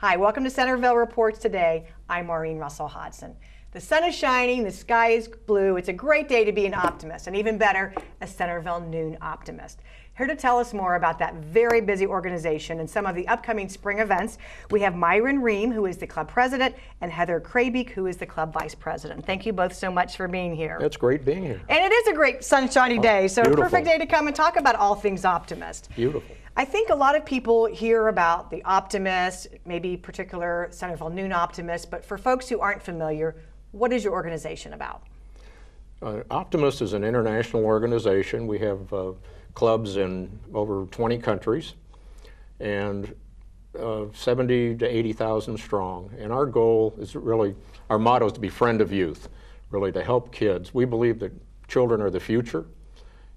Hi, welcome to Centerville Reports Today. I'm Myron Rheaume. The sun is shining, the sky is blue. It's a great day to be an optimist, and even better, a Centerville Noon Optimist. Here to tell us more about that very busy organization and some of the upcoming spring events, we have Myron Rheaume, who is the club president, and Heather Craaybeek, who is the club vice president. Thank you both so much for being here. It's great being here. And it is a great sunshiny day, so beautiful. Perfect day to come and talk about all things optimist. Beautiful. I think a lot of people hear about the Optimist, maybe particular Centerville Noon Optimist, but for folks who aren't familiar, what is your organization about? Optimist is an international organization. We have clubs in over 20 countries and 70 to 80,000 strong. And our goal is really, our motto is to be friend of youth, really to help kids. We believe that children are the future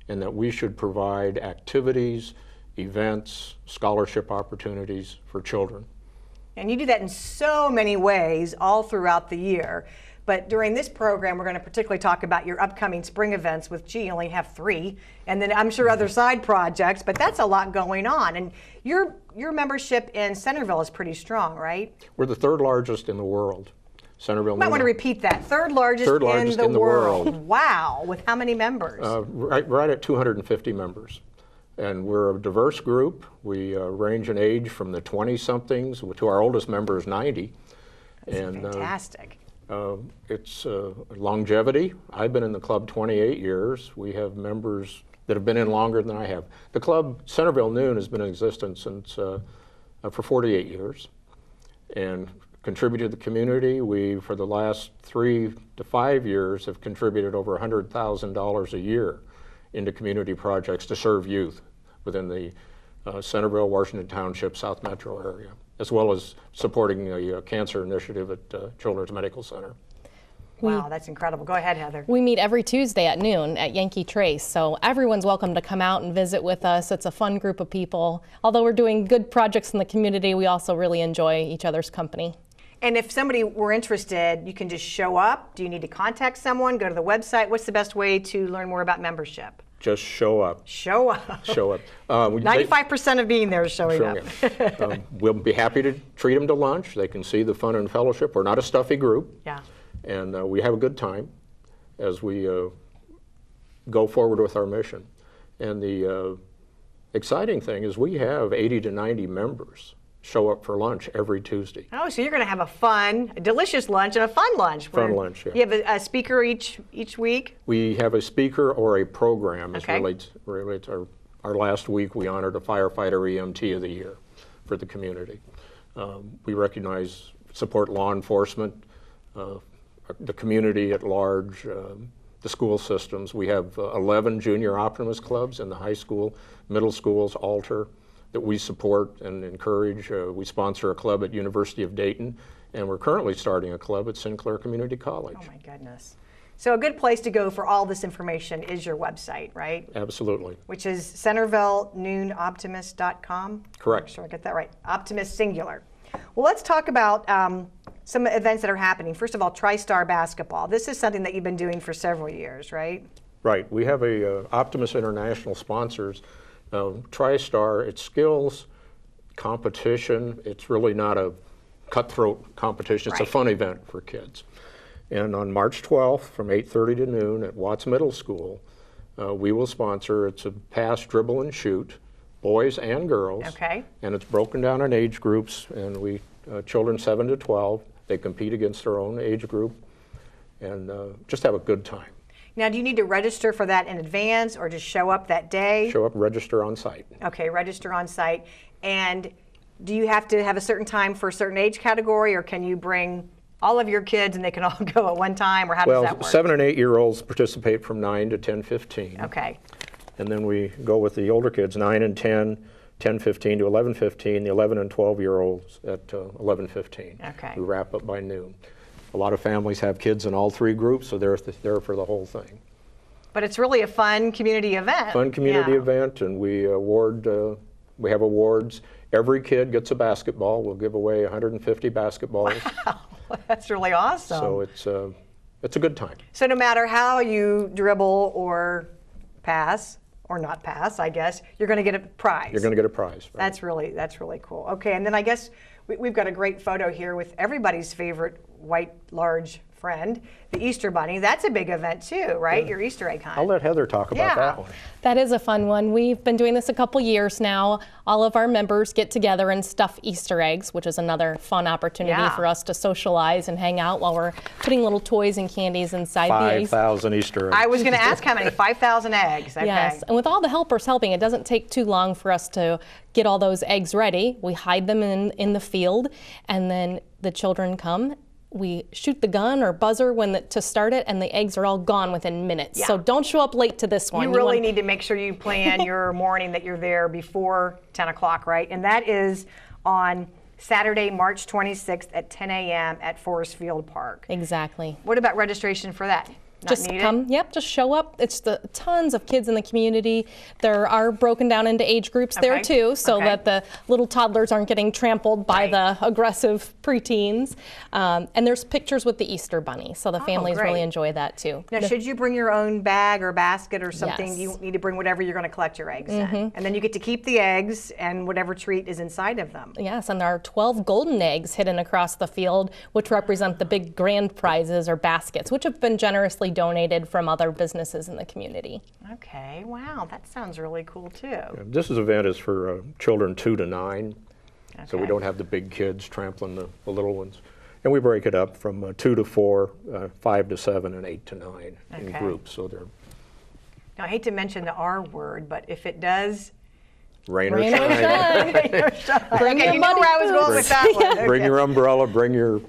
and that we should provide activities, events, scholarship opportunities for children. And you do that in so many ways all throughout the year. But during this program, we're going to particularly talk about your upcoming spring events, which, you only have 3, and then I'm sure other side projects, but that's a lot going on. And your membership in Centerville is pretty strong, right? We're the 3rd largest in the world. Centerville. You might want to repeat that. Third largest in the world. Wow. With how many members? Right at 250 members. And we're a diverse group. We range in age from the 20-somethings to our oldest member is 90. That's fantastic. It's longevity. I've been in the club 28 years. We have members that have been in longer than I have. The club, Centerville Noon, has been in existence since for 48 years and contributed to the community. We, for the last 3 to 5 years, have contributed over $100,000 a year into community projects to serve youth within the Centerville, Washington Township, South Metro area, as well as supporting a cancer initiative at Children's Medical Center. Wow, that's incredible. Go ahead, Heather. We meet every Tuesday at noon at Yankee Trace, so everyone's welcome to come out and visit with us. It's a fun group of people. Although we're doing good projects in the community, we also really enjoy each other's company. And if somebody were interested, you can just show up. Do you need to contact someone? Go to the website. What's the best way to learn more about membership? Just show up. Show up. Show up. 95% of being there is showing up. We'll be happy to treat them to lunch. They can see the fun and fellowship. We're not a stuffy group. Yeah. And we have a good time as we go forward with our mission. And the exciting thing is we have 80 to 90 members show up for lunch every Tuesday. Oh, so you're going to have a delicious lunch and a fun lunch. Fun lunch, yeah. You have a speaker each week? We have a speaker or a program. Okay. Relates our last week, we honored a firefighter EMT of the year for the community. We recognize, support law enforcement, the community at large, the school systems. We have 11 junior optimist clubs in the high school, middle schools, Alter, that we support and encourage. We sponsor a club at University of Dayton, and we're currently starting a club at Sinclair Community College. Oh my goodness. So a good place to go for all this information is your website, right? Absolutely. Which is CentervilleNoonOptimist.com? Correct. Make sure I get that right. Optimist singular. Well, let's talk about some events that are happening. First of all, TriStar basketball. This is something that you've been doing for several years, right? Right. We have Optimist International sponsors. TriStar, it's skills, competition. It's really not a cutthroat competition. It's a fun event for kids. And on March 12th from 8:30 to noon at Watts Middle School, we will sponsor, it's a pass, dribble, and shoot, boys and girls. Okay. And it's broken down in age groups, and children 7 to 12, they compete against their own age group and just have a good time. Now, do you need to register for that in advance or just show up that day? Show up, register on site. Okay, register on site. And do you have to have a certain time for a certain age category, or can you bring all of your kids and they can all go at one time, or how does that work? Well, 7 and 8-year-olds participate from 9 to 10:15. Okay. And then we go with the older kids, 9 and 10, 10:15 to 11:15, the 11 and 12-year-olds at 11:15. Okay. We wrap up by noon. A lot of families have kids in all 3 groups, so they're there for the whole thing. But it's really a fun community event. Fun community event, and we have awards. Every kid gets a basketball. We'll give away 150 basketballs. Wow, that's really awesome. So it's a good time. So no matter how you dribble or pass, or not pass, I guess, you're going to get a prize. You're going to get a prize. Right? That's really cool. Okay, and then I guess We've got a great photo here with everybody's favorite white large friend, the Easter Bunny. That's a big event too, right? Yeah. Your Easter egg hunt. I'll let Heather talk about that one. That is a fun one. We've been doing this a couple years now. All of our members get together and stuff Easter eggs, which is another fun opportunity for us to socialize and hang out while we're putting little toys and candies inside the eggs. 5,000 Easter eggs. I was going to ask how many. 5,000 eggs. Okay. Yes, and with all the helpers helping, it doesn't take too long for us to get all those eggs ready. We hide them in the field, and then the children come. We shoot the gun or buzzer to start it, and the eggs are all gone within minutes. Yeah. So don't show up late to this one. You really need to make sure you plan your morning that you're there before 10 o'clock, right? And that is on Saturday, March 26th at 10 a.m. at Forest Field Park. Exactly. What about registration for that? Not Just needed? come, just show up. It's tons of kids in the community. There are broken down into age groups there too, so that the little toddlers aren't getting trampled by the aggressive preteens. And there's pictures with the Easter Bunny, so the families really enjoy that too. Now, should you bring your own bag or basket or something? You need to bring whatever you're going to collect your eggs in. And then you get to keep the eggs and whatever treat is inside of them. Yes, and there are 12 golden eggs hidden across the field, which represent the big grand prizes or baskets, which have been generously donated from other businesses in the community. Okay, wow, that sounds really cool too. Yeah, this event is for children 2 to 9, so we don't have the big kids trampling the little ones. And we break it up from 2 to 4, 5 to 7, and 8 to 9 in groups. So they're. Now, I hate to mention the R word, but if it does rain or Rain or shine. shine. Bring okay, your you know where I was going with that one. Bring your umbrella, bring your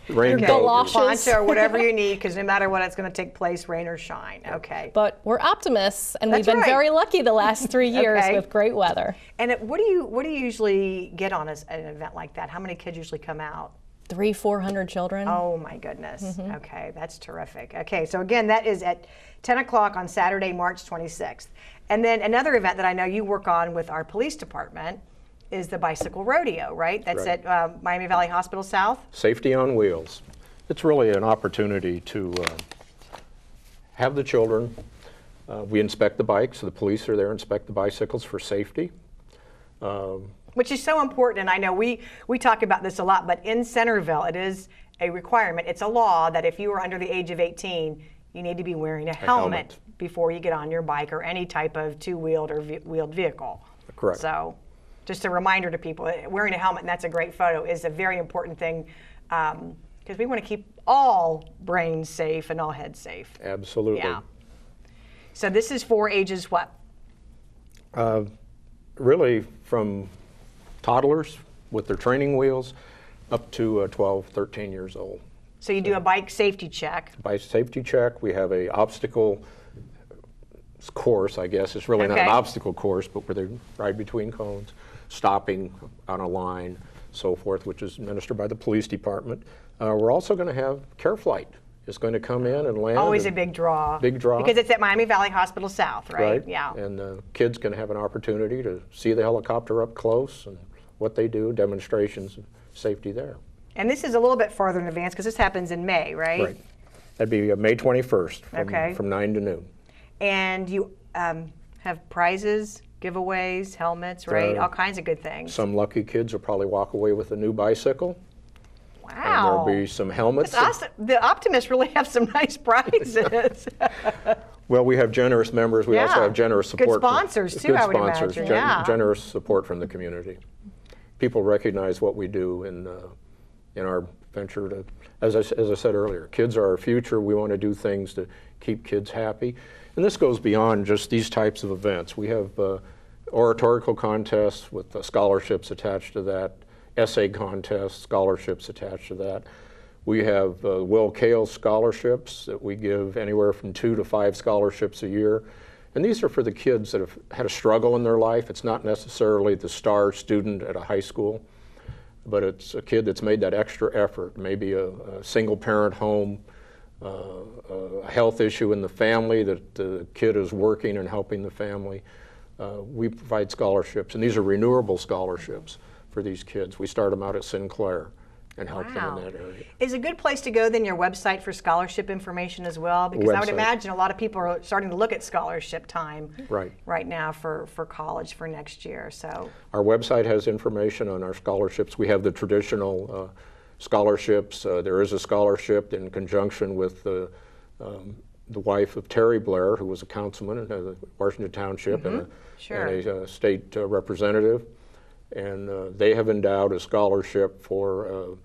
raincoat. Poncho or whatever you need, because no matter what, it's going to take place, rain or shine. Okay. But we're optimists, and That's we've been right. very lucky the last 3 years with great weather. And what do you usually get on an event like that? How many kids usually come out? 300-400 children. Oh my goodness. Okay, that's terrific. Okay, so again, that is at 10 o'clock on Saturday, March 26th. And then another event that I know you work on with our police department is the bicycle rodeo, right? That's at Miami Valley Hospital South. Safety on Wheels. It's really an opportunity to have the children. We inspect the bikes. The police are there, inspect the bicycles for safety. Which is so important, and I know we talk about this a lot, but in Centerville, it is a requirement. It's a law that if you are under the age of 18, you need to be wearing a helmet before you get on your bike or any type of two-wheeled or wheeled vehicle. Correct. So just a reminder to people, wearing a helmet, and that's a great photo, is a very important thing because we want to keep all brains safe and all heads safe. Absolutely. Yeah. So this is for ages what? Really from toddlers with their training wheels up to 12, 13 years old. So you do a bike safety check. Bike safety check. We have a obstacle course, I guess. It's really not an obstacle course, but where they ride between cones, stopping on a line, so forth, which is administered by the police department. We're also going to have Care Flight is going to come in and land. Always a big draw. Big draw. Because it's at Miami Valley Hospital South, right? Yeah. And kids can have an opportunity to see the helicopter up close and what they do, demonstrations of safety there. And this is a little bit farther in advance because this happens in May, right? Right. That'd be May 21st from 9 to noon. And you have prizes, giveaways, helmets, right? All kinds of good things. Some lucky kids will probably walk away with a new bicycle. Wow. And there'll be some helmets. The Optimists really have some nice prizes. Well, we have generous members. We also have generous support. Good sponsors, too, I would imagine. Generous support from the community. People recognize what we do in our venture to, as I said earlier, kids are our future. We want to do things to keep kids happy. And this goes beyond just these types of events. We have oratorical contests with scholarships attached to that, essay contests, scholarships attached to that. We have Will Kale scholarships that we give anywhere from 2 to 5 scholarships a year. And these are for the kids that have had a struggle in their life. It's not necessarily the star student at a high school, but it's a kid that's made that extra effort, maybe a single parent home, a health issue in the family that the kid is working and helping the family. We provide scholarships, and these are renewable scholarships for these kids. We start them out at Sinclair. and help them in that area. Is a good place to go then your website for scholarship information as well? Because I would imagine a lot of people are starting to look at scholarship time right now for college for next year. So our website has information on our scholarships. We have the traditional scholarships. There is a scholarship in conjunction with the wife of Terry Blair, who was a councilman in Washington Township and a state representative. And they have endowed a scholarship for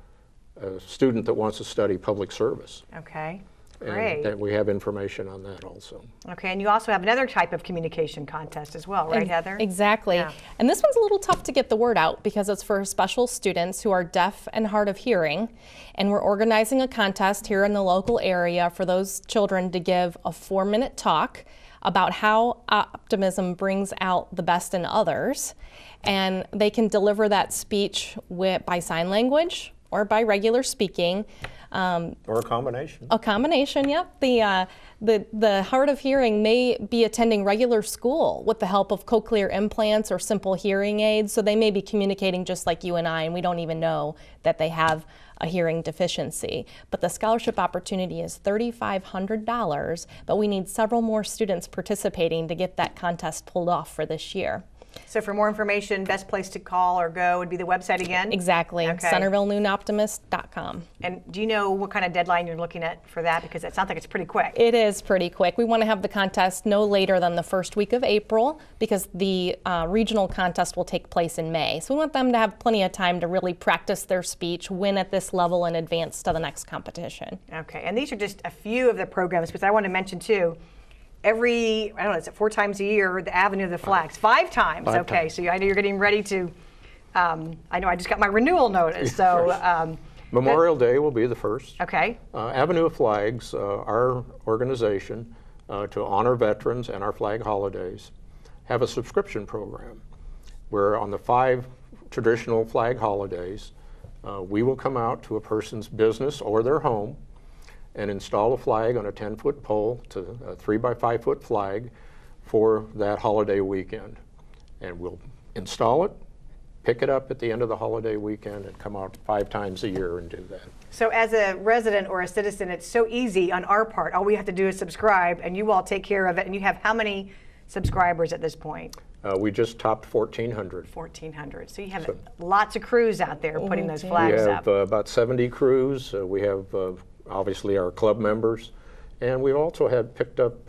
a student that wants to study public service. Okay, great. And we have information on that also. Okay, and you also have another type of communication contest as well, right, Heather? Exactly. Yeah. And this one's a little tough to get the word out because it's for special students who are deaf and hard of hearing. And we're organizing a contest here in the local area for those children to give a 4-minute talk about how optimism brings out the best in others. And they can deliver that speech by sign language or by regular speaking. Or a combination. A combination, yep. The hard of hearing may be attending regular school with the help of cochlear implants or simple hearing aids, so they may be communicating just like you and I, and we don't even know that they have a hearing deficiency. But the scholarship opportunity is $3,500, but we need several more students participating to get that contest pulled off for this year. So for more information, best place to call or go would be the website again? Exactly, okay. CentervilleNoonOptimist.com. And do you know what kind of deadline you're looking at for that? Because it sounds like it's pretty quick. It is pretty quick. We want to have the contest no later than the first week of April because the regional contest will take place in May. So we want them to have plenty of time to really practice their speech, win at this level, and advance to the next competition. Okay, and these are just a few of the programs, because I want to mention too, every, I don't know, is it 4 times a year, the Avenue of the Flags? 5 times, okay. So I know you're getting ready to, I know I just got my renewal notice, so. Memorial Day will be the first. Okay. Avenue of Flags, our organization, to honor veterans and our flag holidays, have a subscription program where on the 5 traditional flag holidays, we will come out to a person's business or their home and install a flag on a 10-foot pole to a 3-by-5-foot flag for that holiday weekend. And we'll install it, pick it up at the end of the holiday weekend, and come out 5 times a year and do that. So as a resident or a citizen, it's so easy on our part. All we have to do is subscribe, and you all take care of it. And you have how many subscribers at this point? We just topped 1,400. 1,400. So you have lots of crews out there putting those flags up. We have about 70 crews. We have obviously our club members, and we've also had picked up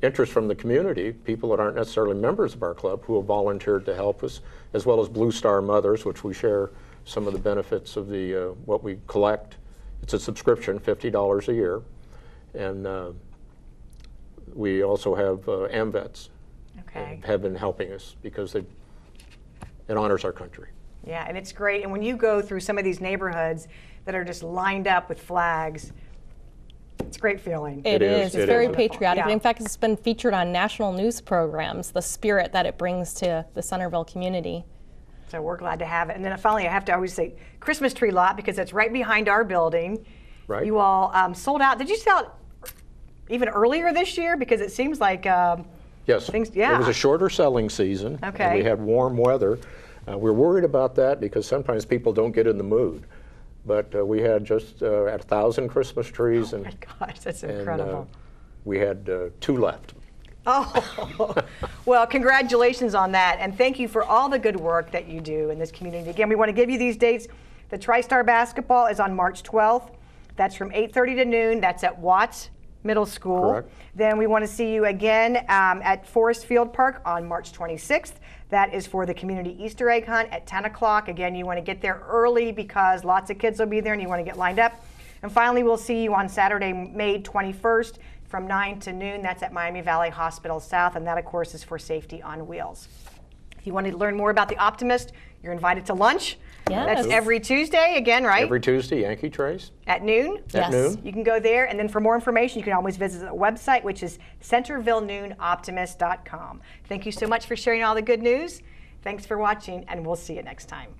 interest from the community, people that aren't necessarily members of our club who have volunteered to help us, as well as Blue Star Mothers, which we share some of the benefits of the what we collect. It's a subscription, $50 a year, and we also have AMVETS have been helping us because it honors our country. Yeah, and it's great. And when you go through some of these neighborhoods that are just lined up with flags, it's a great feeling. It is. It's very patriotic. Yeah. In fact, it's been featured on national news programs, the spirit that it brings to the Centerville community. So we're glad to have it. And then finally, I have to always say Christmas tree lot because it's right behind our building. Right. You all sold out. Did you sell it even earlier this year? Because it seems like yes. It was a shorter selling season. Okay. And we had warm weather. We're worried about that because sometimes people don't get in the mood. But we had just at 1,000 Christmas trees. Oh my gosh, that's incredible. And, we had 2 left. Oh, well, congratulations on that. And thank you for all the good work that you do in this community. Again, we want to give you these dates. The TriStar basketball is on March 12th. That's from 8:30 to noon. That's at Watts Middle School. Correct. Then we want to see you again at Forest Field Park on March 26th. That is for the community Easter egg hunt at 10 o'clock. Again, you want to get there early because lots of kids will be there and you want to get lined up. And finally, we'll see you on Saturday, May 21st from 9 to noon. That's at Miami Valley Hospital South, and that, of course, is for Safety on Wheels. If you want to learn more about the Optimist, you're invited to lunch. Yes. That's every Tuesday again, right? Every Tuesday, Yankee Trace. At noon? Yes. At noon. You can go there, and then for more information, you can always visit the website, which is CentervilleNoonOptimist.com. Thank you so much for sharing all the good news. Thanks for watching, and we'll see you next time.